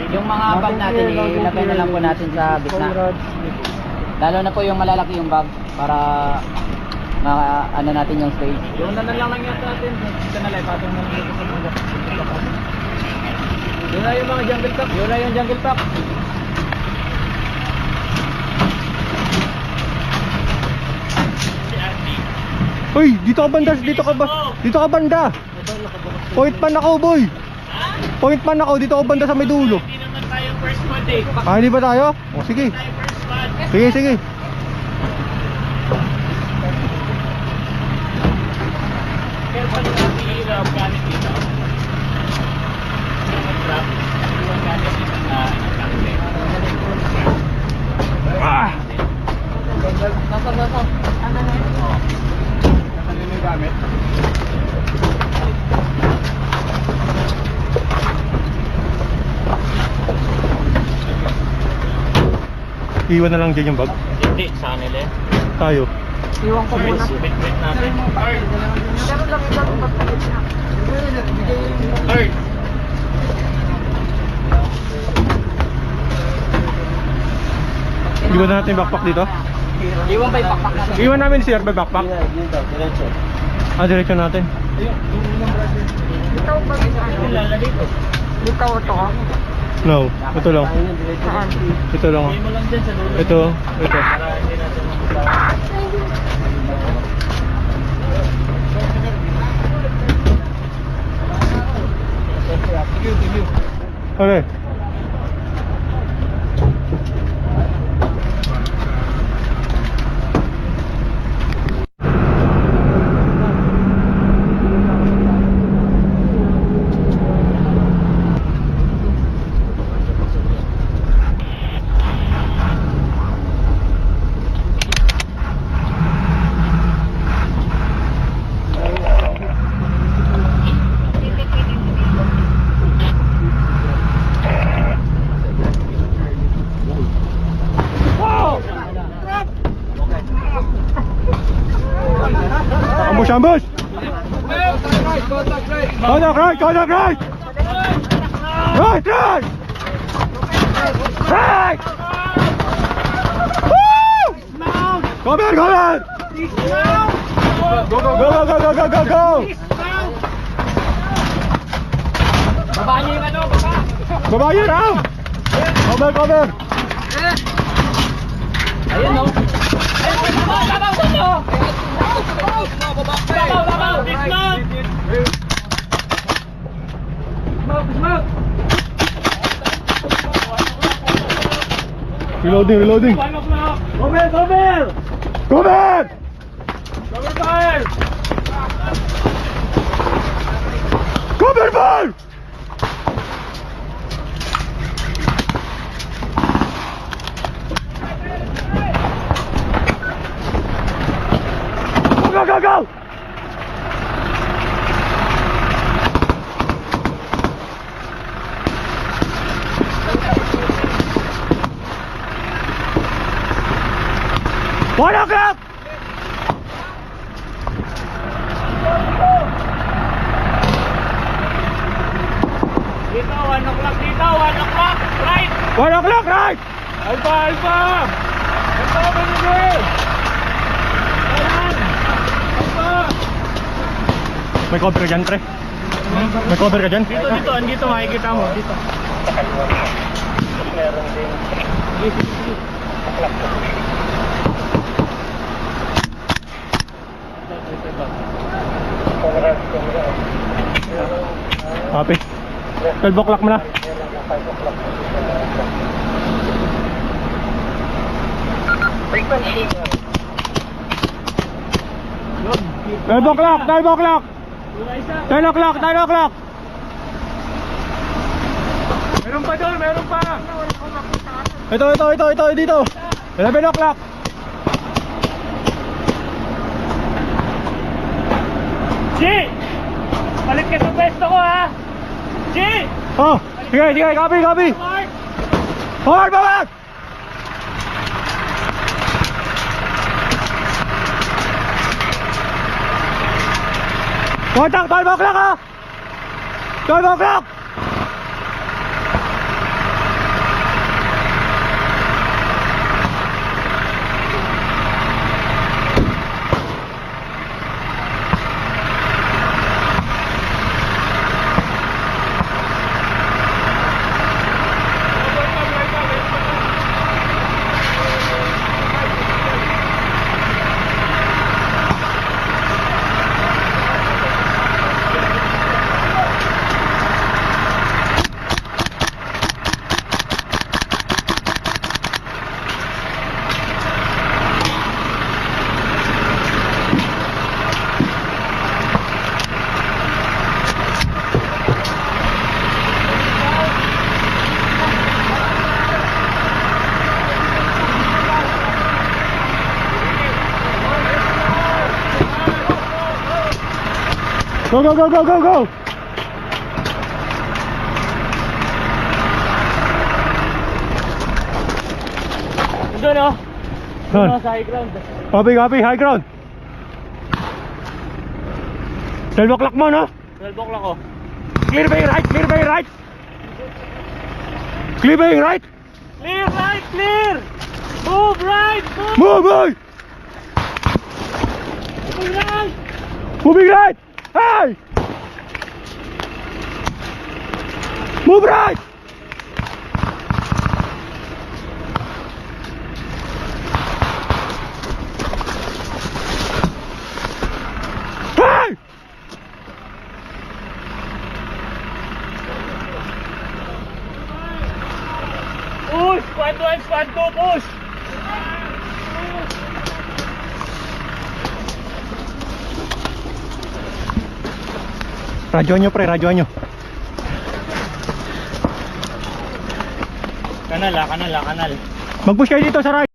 Yung mga bag natin, ilagay na lang po natin sa gitna. Lalo na po yung malalaki yung bag para ano natin yung stage. Yung na lang yata natin. Dito na lang, patong na dito sa mga. Yun na yung mga jungle pack. Yun na yung jungle pack. Uy, dito ka banda, dito ka banda. Point man ako, boy. Point man ako, dito ka banda sa may dulo. Hindi naman tayo first squad eh. Ah, hindi ba tayo? O, sige. Sige, sige. Careful natin yung organic dito. Yung organic dito na Ah! Nasa. Ano na yun? Nakalino yung gamit. Iwan na lang dyan yung bag. Hindi, sa kanila eh. Tayo. Iwan ko muna. Bit natin. Pero lang ito ang magpalit na. Third. Iwan na natin yung backpack dito. Iwan ba yung backpack natin? Iwan namin si by backpack. Diretso. Ah, diretso natin. Ikaw ba Lalagay ko. Ikaw ito ha? No, ito lang. Saan? Ito lang. Hindi mo lang dyan sa dulo. Ito. Para hindi natin makita. Okay. Ambush, ambush! Contact right! Contact right! Right, right! Right! Woo! Come in, come in! Go, go, go, go, go, go, go, go! Baba niyo yung ano, baba! Baba yun, Ram! Cover, cover! Ayun no? Babaw sa inyo! Babaw! Dismount! Dismount! Reloading, reloading! Cover! Cover! Cover! Cover fire! Cover fire! Go, go, go! One o'clock! Dito, 1 o'clock dito, 1 o'clock! Right! 1 o'clock, right! Alpha! Alpha! Alpha! Manigil! Ayan! Alpha! May cover ka dyan, pre. May cover ka dyan. Dito, andito makikita mo. Dito. Meron din. Copy. 12 o'clock mo na. Frequency. 12 o'clock, 12 o'clock. 10 o'clock, 10 o'clock. Meron pa doon, meron pa. Ito, dito. 11 o'clock. G! Palit ka sa pwesto ko ha! G! Oh, sige, sige, copy, copy. Mark! Forward, forward! Contact, 12 o'clock ha! 12 o'clock! Go, go, go, go, go, go! Doon oh. Doon. Doon sa high ground. Copy, copy, high ground. 12 o'clock mo, no? 12 o'clock oh. Clear by your right, clear by your right. Clear by your right. Clear right, clear! Move right, move! Move, boy! Move right! Moving right! Hey! Move right! Hey! Push! Squad 1, squad 2, push! Radyoan nyo, pre, radyoan nyo. Kanal ah, kanal ah, kanal. Mag-push kayo dito sa right.